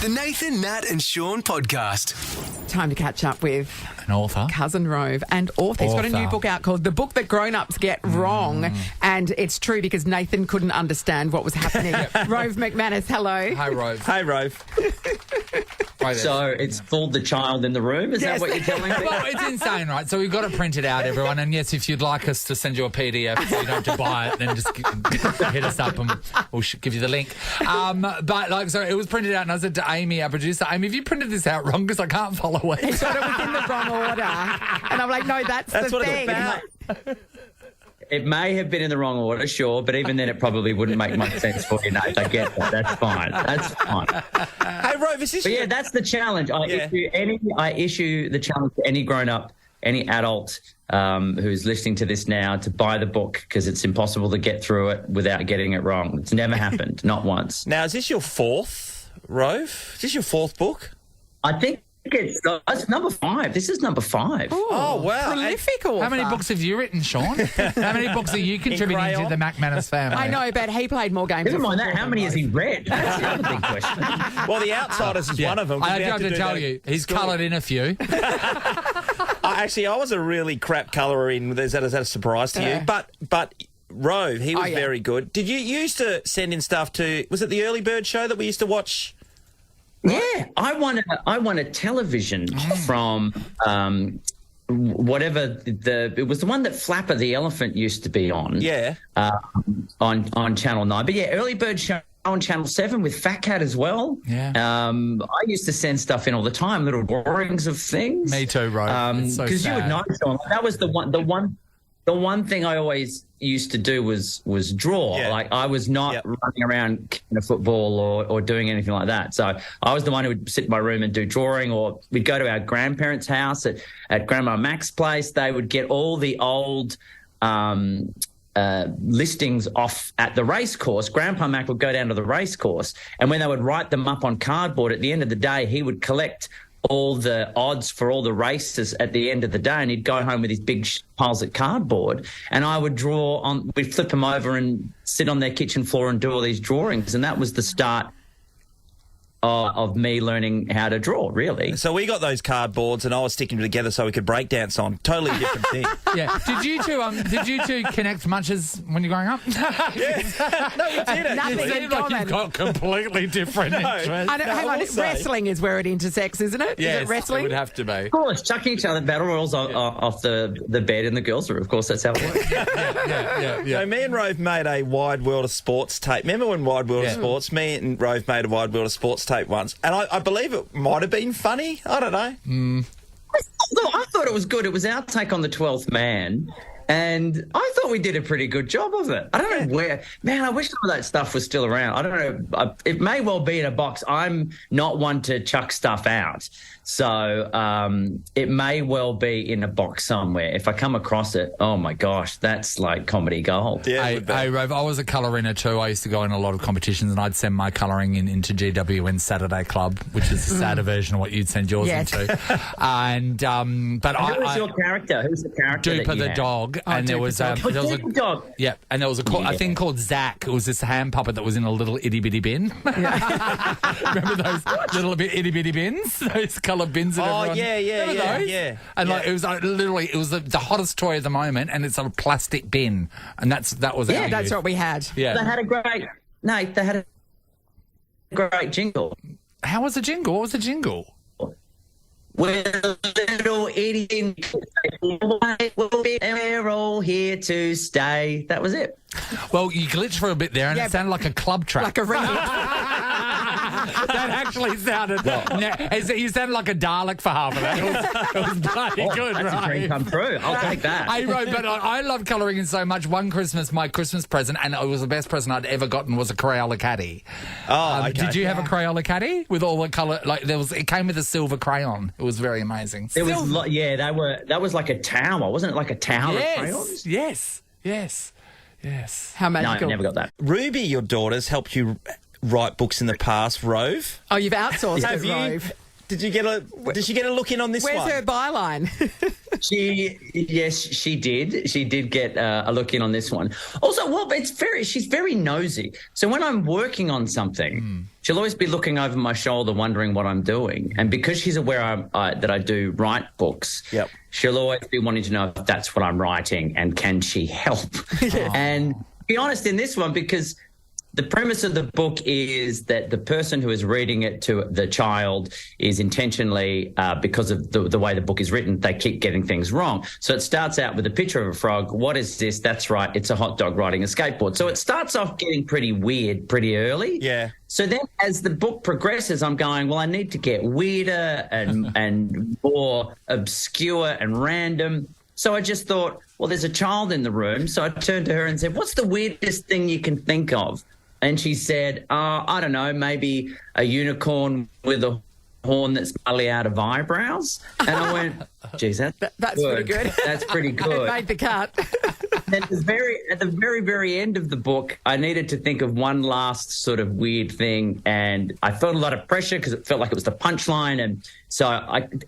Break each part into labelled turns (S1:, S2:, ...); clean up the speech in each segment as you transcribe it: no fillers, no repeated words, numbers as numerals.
S1: The Nathan, Nat and Shaun podcast.
S2: Time to catch up with
S3: An author.
S2: Cousin Rove and author. He's got a new book out called The Book That Grown-Ups Get Wrong. And it's true because Nathan couldn't understand what was happening. Rove McManus, hello.
S3: Hi, Rove.
S4: Hey, Rove.
S5: So it's called The Child in the Room? Is that what you're telling me?
S3: Well, it's insane, right? So we've got it printed out, everyone. And yes, if you'd like us to send you a PDF so you don't have to buy it, then just hit us up and we'll give you the link. But so it was printed out, and I said to Amy, our producer, Amy, have you printed this out wrong? Because I can't follow it.
S2: He got it within the wrong order. And I'm like, no, that's the
S4: what
S2: thing.
S4: it's about.
S5: It may have been in the wrong order, sure, but even then it probably wouldn't make much sense for you, Nate. I get that. That's fine. That's fine.
S4: Hey, Rove, is this...
S5: But yeah, that's the challenge. I issue the challenge to any grown-up, any adult who's listening to this now to buy the book because it's impossible to get through it without getting it wrong. It's never happened, not once.
S4: Now, is this your fourth, Rove? Is this your fourth book?
S5: I think it's number 5. This is number 5.
S4: Oh, wow.
S2: Prolific author.
S3: How many books have you written, Shaun? How many books are you contributing to the McManus family?
S2: I know, but he played more games.
S5: Never mind that. How many has he read? That's the other big question.
S4: Well, The Outsiders is one of them.
S3: I have to tell you, he's coloured in a few.
S4: I was a really crap colourer in. Is that a surprise to you? But Rove, he was very good. Did you used to send in stuff to... Was it the Early Bird show that we used to watch?
S5: Yeah, I won a television from whatever it was the one that Flapper the Elephant used to be on.
S4: Yeah.
S5: On Channel 9. But yeah, Early Bird show on Channel 7 with Fat Cat as well.
S3: Yeah.
S5: I used to send stuff in all the time, little drawings of things.
S3: Me too, Rove.
S5: Because you would know, Shaun, that was the one thing I always used to do was draw.
S4: Yeah.
S5: Like I was not running around kicking a football or doing anything like that. So I was the one who would sit in my room and do drawing, or we'd go to our grandparents' house at Grandma Mac's place. They would get all the old listings off at the race course. Grandpa Mac would go down to the race course, and when they would write them up on cardboard, at the end of the day, he would collect all the odds for all the races at the end of the day, and he'd go home with his big piles of cardboard, and I would draw on. We'd flip them over and sit on their kitchen floor and do all these drawings, and that was the start of me learning how to draw, really.
S4: So we got those cardboards, and I was sticking them together so we could break dance on. Totally different thing.
S3: Yeah. Did you two connect much as when you're growing up?
S4: Yeah. No, we didn't.
S2: Nothing
S3: It
S2: in
S3: seems like
S2: common.
S3: you've got completely different interests.
S2: Hang on, wrestling is where it intersects, isn't it?
S3: Yes,
S2: is it wrestling?
S3: it would have to be.
S5: Of course, chucking each other battle royals off the bed in the girls' room. Of course, that's how it works.
S3: Yeah.
S4: So me and Rove made a Wide World of Sports tape. Remember when Wide World of Sports? Me and Rove made a Wide World of Sports tape once, and I believe it might have been funny. I don't know.
S5: I thought it was good. It was our take on the 12th Man, and I thought we did a pretty good job of it. I don't know where... Man, I wish some of that stuff was still around. I don't know. It may well be in a box. I'm not one to chuck stuff out, so it may well be in a box somewhere. If I come across it, oh, my gosh, that's like comedy gold.
S4: Yeah,
S3: Hey, Rove, I was a colourer too. I used to go in a lot of competitions, and I'd send my colouring into GWN Saturday Club, which is a sadder version of what you'd send yours into. And but
S5: Who was your character? Who's the character
S3: Duper
S5: that you
S3: the
S5: had?
S3: dog, and there was
S5: Duper dog.
S3: Yeah, and there was a thing called Zach. It was this hand puppet that was in a little itty bitty bin. Remember those little itty bitty bins? Those coloured bins. That everyone, remember those?
S4: Yeah.
S3: And like it was literally it was the hottest toy at the moment, and it's a plastic bin, and that was
S2: Yeah, that's what we had.
S3: Yeah,
S5: They had a great jingle.
S3: How was the jingle? What was the jingle?
S5: We're little idiot, we're all here to stay. That was it.
S3: Well, you glitched for a bit there, and it sounded like a club track.
S2: Like a ring.
S3: That actually sounded... you sounded like a Dalek for half of that. It was bloody good,
S5: That's
S3: right?
S5: a dream come true. I'll take that.
S3: I wrote, but I love colouring in so much. One Christmas, my Christmas present, and it was the best present I'd ever gotten, was a Crayola caddy.
S4: Oh, okay.
S3: Did you have a Crayola caddy with all the colour? Like it came with a silver crayon. It was very amazing.
S5: It was, that was like a tower, wasn't it? Like a tower of crayons.
S3: Yes.
S2: How
S5: No, I
S2: magical.
S5: never got that.
S4: Ruby, your daughter's helped you write books in the past, Rove.
S2: Oh, you've outsourced
S4: Have
S2: it,
S4: you?
S2: Rove.
S4: Did she get a look in on this
S2: Where's
S4: one?
S2: her byline?
S5: She did. She did get a look in on this one. Also, she's very nosy. So when I'm working on something, she'll always be looking over my shoulder, wondering what I'm doing. And because she's aware that I do write books, she'll always be wanting to know if that's what I'm writing and can she help. And to be honest, in this one, because the premise of the book is that the person who is reading it to the child is intentionally, because of the way the book is written, they keep getting things wrong. So it starts out with a picture of a frog. What is this? That's right. It's a hot dog riding a skateboard. So it starts off getting pretty weird pretty early.
S4: Yeah.
S5: So then as the book progresses, I'm going, well, I need to get weirder and more obscure and random. So I just thought, well, there's a child in the room. So I turned to her and said, what's the weirdest thing you can think of? And she said, I don't know, maybe a unicorn with a horn that's partly out of eyebrows. And I went, geez, that's
S2: pretty good.
S5: That's pretty good.
S2: It made the cut.
S5: At the very end of the book, I needed to think of one last sort of weird thing, and I felt a lot of pressure because it felt like it was the punchline. And so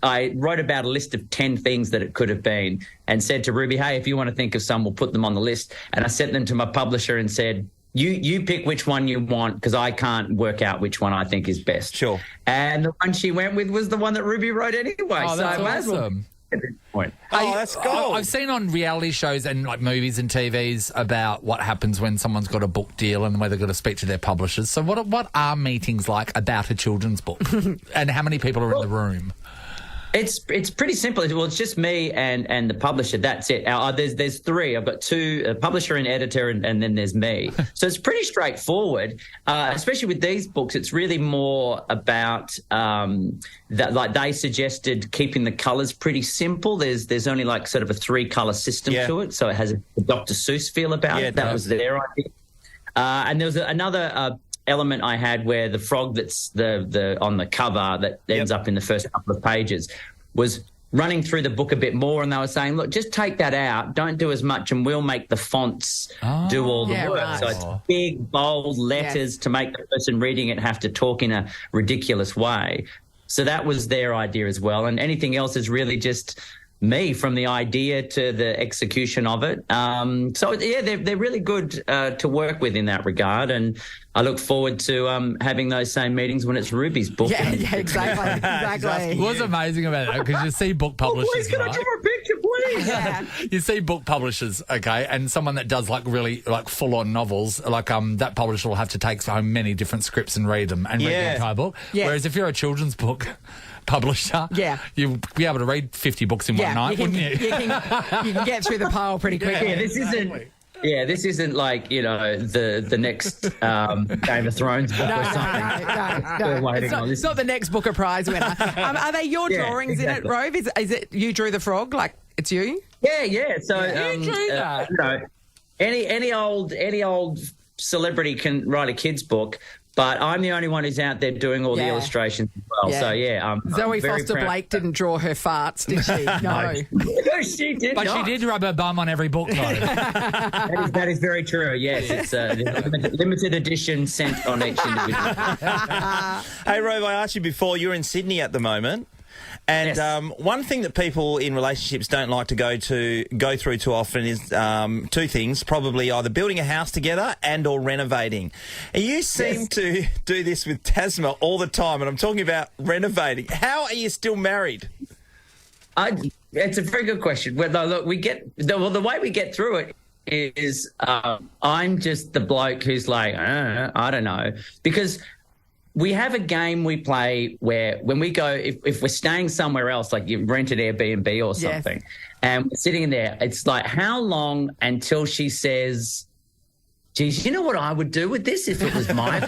S5: I wrote about a list of 10 things that it could have been and said to Ruby, hey, if you want to think of some, we'll put them on the list. And I sent them to my publisher and said, You pick which one you want because I can't work out which one I think is best.
S4: Sure.
S5: And the one she went with was the one that Ruby wrote anyway.
S3: Oh, that's awesome.
S5: At this point.
S4: Oh, that's cool.
S3: I've seen on reality shows and like movies and TVs about what happens when someone's got a book deal and where they've got to speak to their publishers. So what are meetings like about a children's book? And how many people are in the room?
S5: It's pretty simple. Well, it's just me and the publisher. That's it. There's three. I've got two, a publisher and editor, and then there's me. So it's pretty straightforward. Especially with these books, it's really more about that. Like they suggested, keeping the colours pretty simple. There's only like sort of a 3-colour system to it, so it has a Dr. Seuss feel about it. That was their idea. And there was another element I had where the frog that's the on the cover that ends up in the first couple of pages was running through the book a bit more, and they were saying, look, just take that out, don't do as much, and we'll make the fonts do all the work. Right. So it's big, bold letters to make the person reading it have to talk in a ridiculous way. So that was their idea as well, and anything else is really just me, from the idea to the execution of it. So, yeah, they're really good to work with in that regard, and I look forward to having those same meetings when it's Ruby's book.
S2: Yeah, exactly.
S3: What's amazing about that, because you see book publishers,
S5: please, can I draw a picture, please?
S2: Yeah.
S3: You see book publishers, okay, and someone that does like really like full-on novels, like that publisher will have to take home many different scripts and read them and read the entire book. Yeah. Whereas if you're a children's book publisher, you'll be able to read 50 books in one night, wouldn't you?
S2: You can get through the pile pretty quickly.
S5: Yeah, this isn't like, the next Game of Thrones book or something.
S2: No. It's not the next Booker Prize winner. Are they your drawings in it, Rove? Is it you drew the frog? Like it's you?
S5: Yeah. So
S3: you drew that.
S5: Any old celebrity can write a kid's book. But I'm the only one who's out there doing all the illustrations as well. Yeah. So,
S2: Zoe Foster-Blake didn't draw her farts, did she? No.
S5: No, she did
S3: But
S5: not.
S3: she did rub her bum on every book, though.
S5: That is very true, yes. It's a limited edition sent on each individual.
S4: Hey, Rove, I asked you before, you're in Sydney at the moment. And one thing that people in relationships don't like to go through too often is two things, probably either building a house together and or renovating. And you seem to do this with Tasma all the time, and I'm talking about renovating. How are you still married?
S5: It's a very good question. Well, look, the way we get through it is I'm just the bloke who's like, I don't know, because we have a game we play where when we go, if we're staying somewhere else, like you rented Airbnb or something, and we're sitting in there, it's like, how long until she says, geez, you know what I would do with this if it was my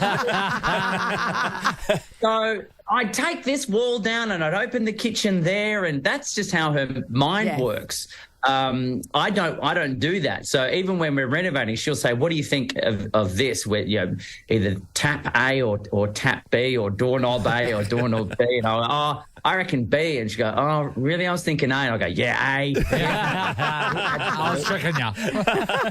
S5: So I'd take this wall down and I'd open the kitchen there, and that's just how her mind works. I don't do that. So even when we're renovating, she'll say, what do you think of this? Where, either tap A or tap B or doorknob A or doorknob B. And I go, I reckon B. And she go, oh, really? I was thinking A. And I go, yeah, A.
S3: I was tricking you.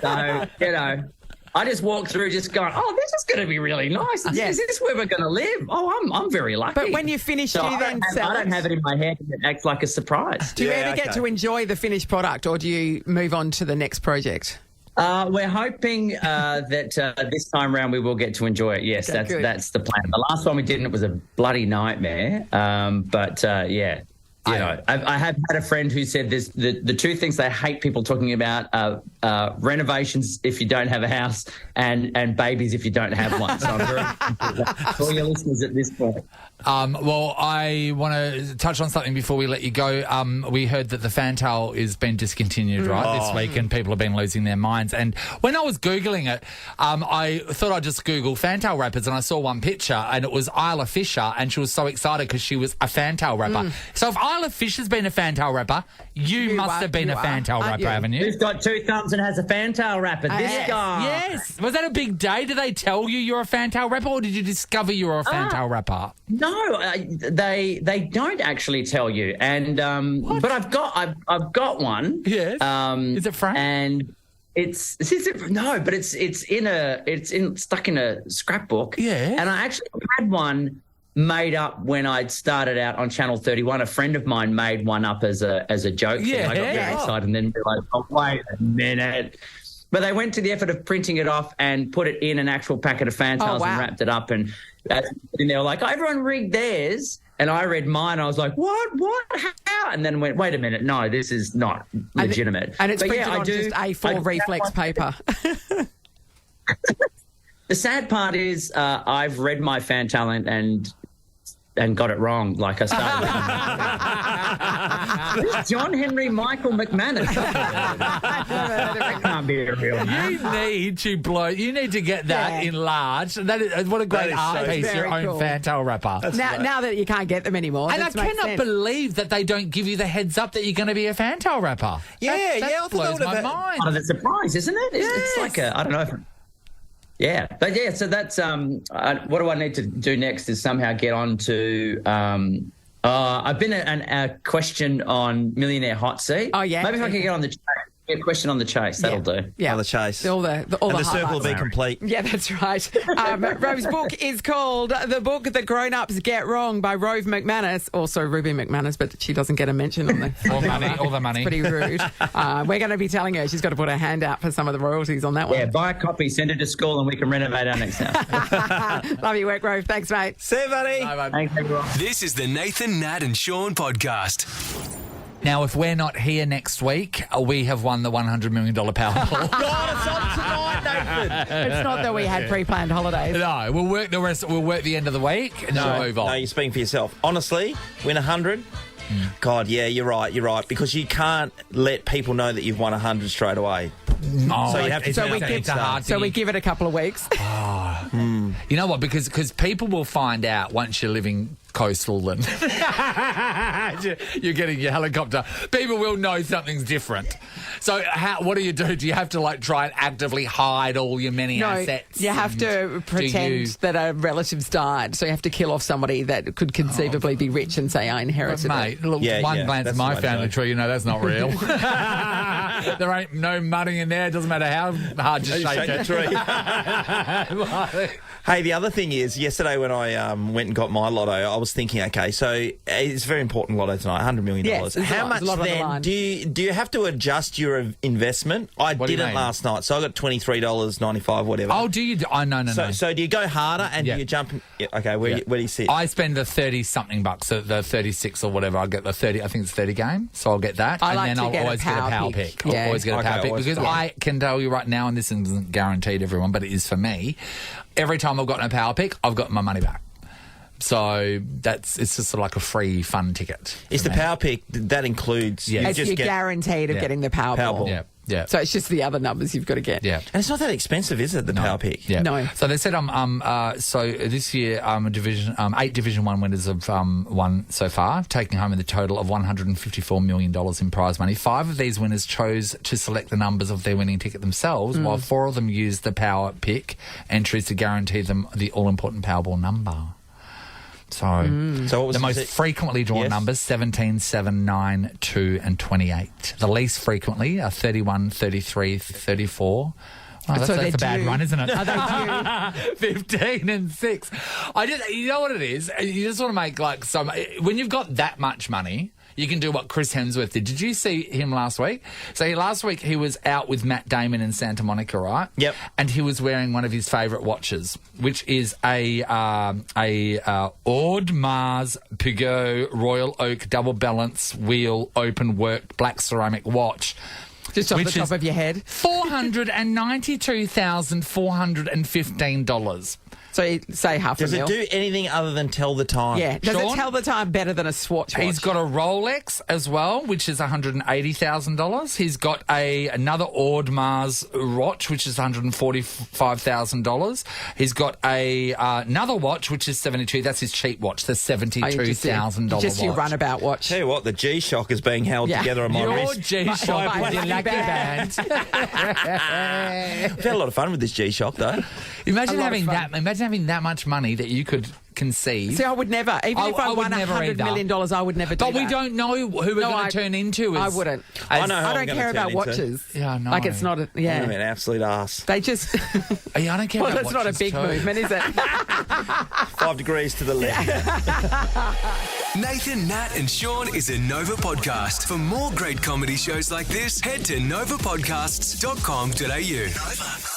S5: So, I just walk through just going, oh, this is going to be really nice. Is this where we're going to live? Oh, I'm very lucky.
S2: But when you finish, do you then sell it?
S5: I don't have it in my head, and it acts like a surprise.
S2: Do you ever get to enjoy the finished product, or do you move on to the next project?
S5: We're hoping that this time round we will get to enjoy it. Yes, that's the plan. The last one we didn't, it was a bloody nightmare. Yeah. You know, I have had a friend who said this, the two things they hate people talking about are renovations if you don't have a house and babies if you don't have one. So I'm very for all your listeners at this point.
S3: Well, I want to touch on something before we let you go. We heard that the Fantail has been discontinued, this week, and people have been losing their minds. And when I was Googling it, I thought I'd just Google Fantail rappers, and I saw one picture, and it was Isla Fisher, and she was so excited because she was a Fantail rapper. So if Isla Fisher's been a Fantail rapper, you must have been a Fantail rapper, haven't you?
S5: Who's got two thumbs and has a Fantail rapper? This guy.
S3: Yes. Was that a big day? Did they tell you you're a Fantail rapper, or did you discover you're a Fantail rapper?
S5: No, they don't actually tell you. And but I've got one.
S3: Yes. Is it Frank?
S5: And it's stuck in a scrapbook.
S3: Yeah.
S5: And I actually had one made up when I'd started out on Channel 31. A friend of mine made one up as a joke thing. I got very excited and then realised, wait a minute. But they went to the effort of printing it off and put it in an actual packet of Fantails and wrapped it up. And they were like, everyone read theirs. And I read mine. I was like, what, how? And then went, wait a minute. No, this is not legitimate.
S2: And it's printed on just A4 reflex paper.
S5: The sad part is I've read my Fantail and got it wrong. Like I started. Who's John Henry Michael McManus? That can't be a real name.
S3: You need to get that enlarged. That is, what a great art piece, your own Fantail rapper.
S2: Now that you can't get them anymore.
S3: And I cannot believe that they don't give you the heads up that you're going to be a Fantail rapper. That blows my mind.
S5: Part of the surprise, isn't it? It's like I don't know. Yeah, but so that's what do I need to do next is somehow get on to I've been a question on Millionaire Hot Seat.
S2: Oh, yeah.
S5: Maybe if I can get on the a question on the chase, that'll do.
S2: Yeah,
S4: on the chase.
S2: All the
S4: circle will be complete.
S2: Yeah, that's right. Rove's book is called The Book That Grown-Ups Get Wrong by Rove McManus, also Ruby McManus, but she doesn't get a mention on the
S3: all the money.
S2: It's pretty rude. We're going to be telling her she's got to put her hand out for some of the royalties on that one.
S5: Yeah, buy a copy, send it to school, and we can renovate our next house.
S2: Love your work, Rove. Thanks, mate.
S4: See you, buddy.
S3: Bye,
S5: Thanks, everyone.
S1: This is the Nathan, Nat and Shaun podcast.
S3: Now, if we're not here next week, we have won the $100 million Powerball.
S4: God, it's on tonight, Nathan.
S2: It's not that we had pre-planned holidays.
S3: No, we'll work the rest. We'll work the end of the week and then we'll move on.
S4: No, you're speaking for yourself. Honestly, win 100. God, yeah, you're right, because you can't let people know that you've won 100 straight away.
S3: So
S4: you have to.
S2: So we give it a couple of weeks.
S3: You know what? Because people will find out once you're living coastal and you're getting your helicopter. People will know something's different. So what do? Do you have to try and actively hide all your many assets?
S2: You have to pretend that a relative's died. So you have to kill off somebody that could conceivably be rich and say, I inherited
S3: it. Look, one glance at my family tree, you know that's not real. There ain't no money in there. It doesn't matter how hard you shake that
S4: tree. Hey, the other thing is, yesterday when I went and got my lotto, I was thinking, okay, so it's a very important lotto tonight, $100 million.
S2: Yes,
S4: how much then do you have to adjust your investment? I didn't last night, so I got $23.95, whatever.
S3: Oh, do you? Oh, no.
S4: So do you go harder and do you jump? Okay, where do you sit?
S3: I spend the 30-something bucks, the 36 or whatever. I get the 30, I think it's 30 game, so I'll get that.
S2: I'll
S3: always get a power pick. I'll always get a power pick because I can tell you right now, and this isn't guaranteed, everyone, but it is for me. Every time I've gotten a power pick, I've got my money back. So it's just sort of like a free fun ticket.
S4: It's the power pick that includes.
S2: Yeah, you're guaranteed of getting the Powerball.
S3: Yeah.
S2: So it's just the other numbers you've got to get.
S4: Yeah. And it's not that expensive, is it? The power pick.
S3: Yeah.
S2: No.
S3: So they said so this year eight Division 1 winners have won so far, taking home a total of $154 million in prize money. 5 of these winners chose to select the numbers of their winning ticket themselves, while 4 of them used the power pick entries to guarantee them the all-important Powerball number. So what was the most frequently drawn numbers, 17, 7, 9, 2 and 28. The least frequently are 31, 33, 34. Oh, that's a bad run, isn't it?
S2: Are they due?
S3: 15 and 6. You know what it is? You just want to make when you've got that much money, you can do what Chris Hemsworth did. Did you see him last week? So last week he was out with Matt Damon in Santa Monica, right?
S4: Yep.
S3: And he was wearing one of his favourite watches, which is a Audemars Piguet Royal Oak double balance wheel open work black ceramic watch.
S2: Just off the top of your head.
S3: $492,415.
S2: So say half
S4: Does
S2: a mil.
S4: it do anything other than tell the time?
S2: Yeah. Does
S3: Sean?
S2: it tell the time better than a Swatch watch?
S3: He's got a Rolex as well, which is $180,000. He's got another Audemars watch, which is $145,000. He's got another watch, which is $72,000. That's his cheap watch. The $72,000 watch.
S2: Just your runabout watch.
S4: Tell you what, the G-Shock is being held together on my
S3: Your
S4: wrist.
S3: G-Shock with your lucky band.
S4: We've had a lot of fun with this G-Shock, though.
S3: Imagine having that much money that you could conceive.
S2: See, I would never. Even if I
S3: would
S2: won
S3: never
S2: $100
S3: either.
S2: million, I would never do
S3: But
S2: that.
S3: we don't know who we're going to turn into.
S2: I wouldn't.
S4: I know who
S2: I
S4: I'm
S2: don't
S4: gonna
S2: care
S4: turn
S2: about
S4: into.
S2: watches.
S3: Yeah, I know.
S2: Like it's not a... Yeah.
S4: I'm an absolute arse.
S2: They just...
S3: Yeah, I don't care
S2: well,
S3: about
S2: that's not a
S3: watches
S2: big
S3: too.
S2: movement, is it?
S4: 5 degrees to the left.
S1: Nathan, Nat, and Sean is a Nova podcast. For more great comedy shows like this, head to novapodcasts.com.au. Nova.